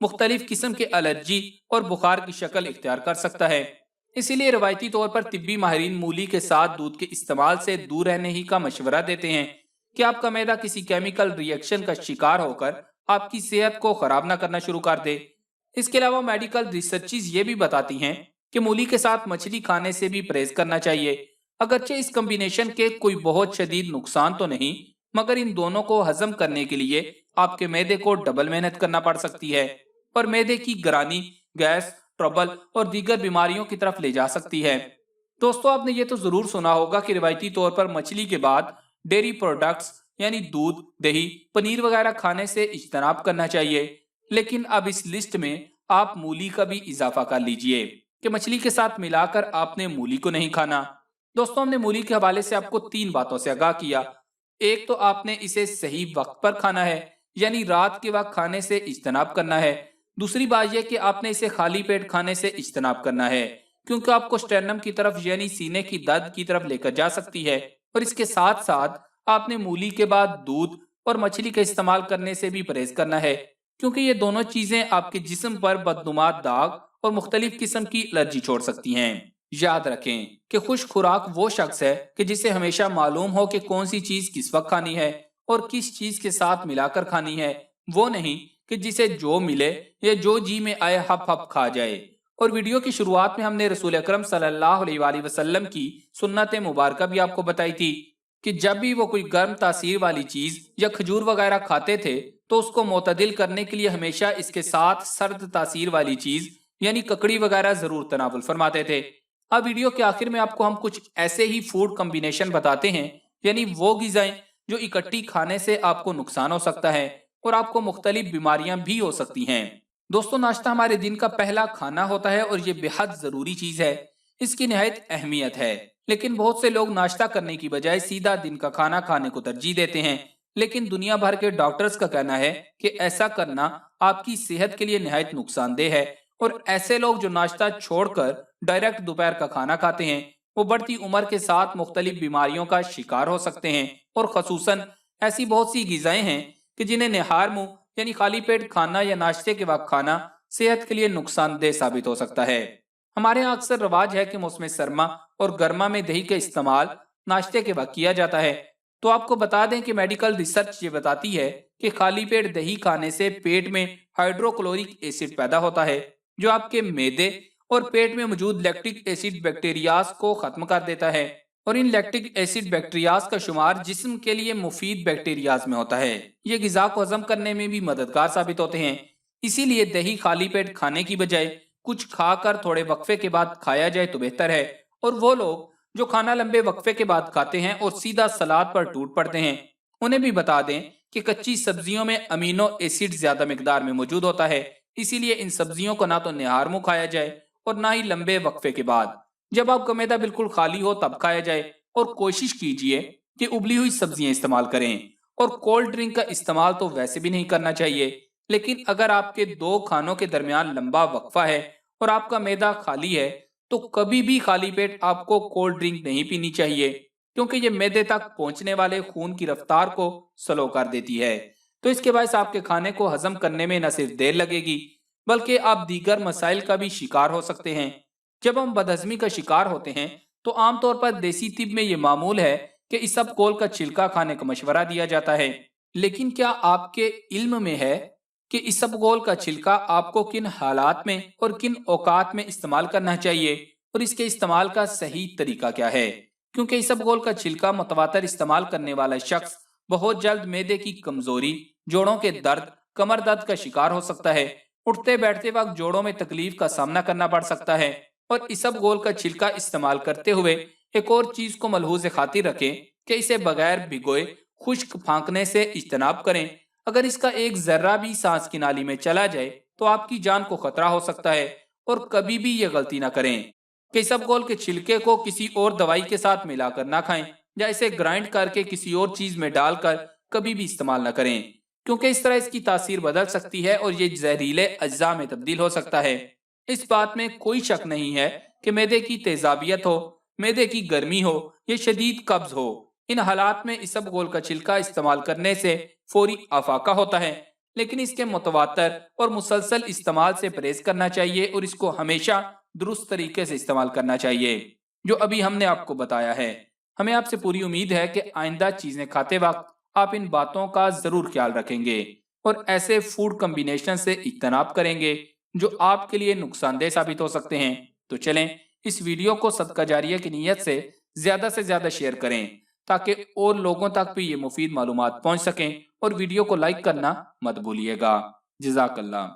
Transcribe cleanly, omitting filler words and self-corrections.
مختلف قسم کے الرجی اور بخار کی شکل اختیار کر سکتا ہے۔ اسی لیے روایتی طور پر طبی ماہرین مولی کے ساتھ دودھ کے استعمال سے دور رہنے ہی کا مشورہ دیتے ہیں کہ آپ کا معدہ کسی کیمیکل ری ایکشن کا شکار ہو کر آپ کی صحت کو خراب نہ کرنا شروع کر دے۔ اس کے علاوہ میڈیکل ریسرچز یہ بھی بتاتی ہیں کہ مولی کے ساتھ مچھلی کھانے سے بھی پرہیز کرنا چاہیے۔ اگرچہ اس کمبینیشن کے کوئی بہت شدید نقصان تو نہیں، مگر ان دونوں کو ہضم کرنے کے لیے آپ کے معدے کو ڈبل محنت کرنا پڑ سکتی ہے اور معدے کی گرانی، گیس، ٹربل اور دیگر بیماریوں کی طرف لے جا سکتی ہے۔ دوستو، آپ نے یہ تو ضرور سنا ہوگا کہ روایتی طور پر مچھلی کے بعد ڈیری پروڈکٹس یعنی دودھ، دہی، پنیر وغیرہ کھانے سے اجتناب کرنا چاہیے، لیکن اب اس لسٹ میں آپ مولی کا بھی اضافہ کر لیجئے کہ مچھلی کے ساتھ ملا کر آپ نے مولی کو نہیں کھانا۔ دوستو، ہم نے مولی کے حوالے سے آپ کو 3 باتوں سے آگاہ کیا۔ ایک تو آپ نے اسے صحیح وقت پر کھانا ہے، یعنی رات کے وقت کھانے سے اجتناب کرنا ہے۔ دوسری بات یہ کہ آپ نے اسے خالی پیٹ کھانے سے اجتناب کرنا ہے، کیونکہ آپ کو سٹرنم کی طرف یعنی سینے کی درد کی طرف لے کر جا سکتی ہے، اور اس کے ساتھ ساتھ آپ نے مولی کے بعد دودھ اور مچھلی کا استعمال کرنے سے بھی پرہیز کرنا ہے، کیونکہ یہ دونوں چیزیں آپ کے جسم پر بدنما داغ اور مختلف قسم کی الرجی چھوڑ سکتی ہیں۔ یاد رکھیں کہ خشک خوراک وہ شخص ہے کہ جسے ہمیشہ معلوم ہو کہ کون سی چیز کس وقت کھانی ہے اور کس چیز کے ساتھ ملا کر کھانی ہے، وہ نہیں کہ جسے جو ملے یا جو جی میں آئے ہپ ہپ کھا جائے۔ اور ویڈیو کی شروعات میں ہم نے رسول اکرم صلی اللہ علیہ وآلہ وسلم کی سنت مبارکہ بھی آپ کو بتائی تھی کہ جب بھی وہ کوئی گرم تاثیر والی چیز یا کھجور وغیرہ کھاتے تھے تو اس کو معتدل کرنے کے لیے ہمیشہ اس کے ساتھ سرد تاثیر والی چیز یعنی ککڑی وغیرہ ضرور تناول فرماتے تھے۔ اب ویڈیو کے آخر میں آپ کو ہم کچھ ایسے ہی فوڈ کمبینیشن بتاتے ہیں، یعنی وہ غذائیں جو اکٹھی کھانے سے آپ کو نقصان ہو سکتا ہے اور آپ کو مختلف بیماریاں بھی ہو سکتی ہیں۔ دوستو، ناشتہ ہمارے دن کا پہلا کھانا ہوتا ہے اور یہ بے حد ضروری چیز ہے، اس کی نہایت اہمیت ہے، لیکن بہت سے لوگ ناشتہ کرنے کی بجائے سیدھا دن کا کھانا کھانے کو ترجیح دیتے ہیں۔ لیکن دنیا بھر کے ڈاکٹرز کا کہنا ہے کہ ایسا کرنا آپ کی صحت کے لیے نہایت نقصان دہ ہے، اور ایسے لوگ جو ناشتہ چھوڑ کر ڈائریکٹ دوپہر کا کھانا کھاتے ہیں وہ بڑھتی عمر کے ساتھ مختلف بیماریوں کا شکار ہو سکتے ہیں، اور خصوصاً ایسی بہت سی غذائیں ہیں کہ جنہیں نہار منہ یعنی خالی پیٹ کھانا یا ناشتے کے وقت کھانا صحت کے لیے نقصان دہ ثابت ہو سکتا ہے۔ ہمارے یہاں اکثر رواج ہے کہ موسم سرما اور گرما میں دہی کا استعمال ناشتے کے وقت کیا جاتا ہے، تو آپ کو بتا دیں کہ میڈیکل ریسرچ یہ بتاتی ہے کہ خالی پیٹ دہی کھانے سے پیٹ میں ہائیڈروکلورک ایسڈ پیدا ہوتا ہے جو آپ کے معدے اور پیٹ میں موجود لیکٹک ایسڈ بیکٹیریاز کو ختم کر دیتا ہے، اور ان لیکٹک ایسڈ بیکٹیریاز کا شمار جسم کے لیے مفید بیکٹیریاز میں ہوتا ہے۔ یہ غذا کو ہضم کرنے میں بھی مددگار ثابت ہوتے ہیں، اسی لیے دہی خالی پیٹ کھانے کی بجائے کچھ کھا کر تھوڑے وقفے کے بعد کھایا جائے تو بہتر ہے۔ اور وہ لوگ جو کھانا لمبے وقفے کے بعد کھاتے ہیں اور سیدھا سلاد پر ٹوٹ پڑتے ہیں، انہیں بھی بتا دیں کہ کچی سبزیوں میں امینو ایسڈ زیادہ مقدار میں موجود ہوتا ہے، اسی لیے ان سبزیوں کو نہ تو نہار منہ کھایا جائے اور نہ ہی لمبے وقفے کے بعد۔ جب آپ کا معدہ بالکل خالی ہو تب کھایا جائے، اور کوشش کیجئے کہ ابلی ہوئی سبزیاں استعمال کریں، اور کولڈ ڈرنک کا استعمال تو ویسے بھی نہیں کرنا چاہیے، لیکن اگر آپ کے 2 کھانوں کے درمیان لمبا وقفہ ہے اور آپ کا معدہ خالی ہے تو کبھی بھی خالی پیٹ آپ کو کولڈ ڈرنک نہیں پینی چاہیے، کیونکہ یہ معدے تک پہنچنے والے خون کی رفتار کو سلو کر دیتی ہے، تو اس کے باعث آپ کے کھانے کو ہضم کرنے میں نہ صرف دیر لگے گی بلکہ آپ دیگر مسائل کا بھی شکار ہو سکتے ہیں۔ جب ہم بدہضمی کا شکار ہوتے ہیں تو عام طور پر دیسی طب میں یہ معمول ہے کہ اسبگول کا چھلکا کھانے کا مشورہ دیا جاتا ہے، لیکن کیا آپ کے علم میں ہے کہ اسبگول کا چھلکا آپ کو کن حالات میں اور کن اوقات میں استعمال کرنا چاہیے، اور اس کے استعمال کا صحیح طریقہ کیا ہے؟ کیونکہ اسبگول کا چھلکا متواتر استعمال کرنے والا شخص بہت جلد معدے کی کمزوری، جوڑوں کے درد، کمر درد کا شکار ہو سکتا ہے، اٹھتے بیٹھتے وقت جوڑوں میں تکلیف کا سامنا کرنا پڑ سکتا ہے، اور اسبگول کا چھلکا استعمال کرتے ہوئے ایک اور چیز کو ملحوظ خاطر رکھیں کہ اسے بغیر بھگوئے خشک پھانکنے سے اجتناب کریں۔ اگر اس کا ایک ذرہ بھی سانس کی نالی میں چلا جائے تو آپ کی جان کو خطرہ ہو سکتا ہے، اور کبھی بھی یہ غلطی نہ کریں کہ اسبگول کے چھلکے کو کسی اور دوائی کے ساتھ ملا کر نہ کھائیں، یا اسے گرائنڈ کر کے کسی اور چیز میں ڈال کر کبھی بھی استعمال نہ کریں، کیونکہ اس طرح اس کی تاثیر بدل سکتی ہے اور یہ زہریلے اجزاء میں تبدیل ہو سکتا ہے۔ اس بات میں کوئی شک نہیں ہے کہ معدے کی تیزابیت ہو، معدے کی گرمی ہو یا شدید قبض ہو، ان حالات میں اسبگول کا چھلکا استعمال کرنے سے فوری افاقہ ہوتا ہے، لیکن اس کے متواتر اور مسلسل استعمال سے پرہیز کرنا چاہیے اور اس کو ہمیشہ درست طریقے سے استعمال کرنا چاہیے جو ابھی ہم نے آپ کو بتایا ہے۔ ہمیں آپ سے پوری امید ہے کہ آئندہ چیزیں کھاتے وقت آپ ان باتوں کا ضرور خیال رکھیں گے اور ایسے فوڈ کمبینیشن سے اجتناب کریں گے جو آپ کے لیے نقصان دہ ثابت ہو سکتے ہیں۔ تو چلیں اس ویڈیو کو صدقہ جاریہ کی نیت سے زیادہ شیئر کریں تاکہ اور لوگوں تک بھی یہ مفید معلومات پہنچ سکیں، اور ویڈیو کو لائک کرنا مت بھولیے گا۔ جزاک اللہ۔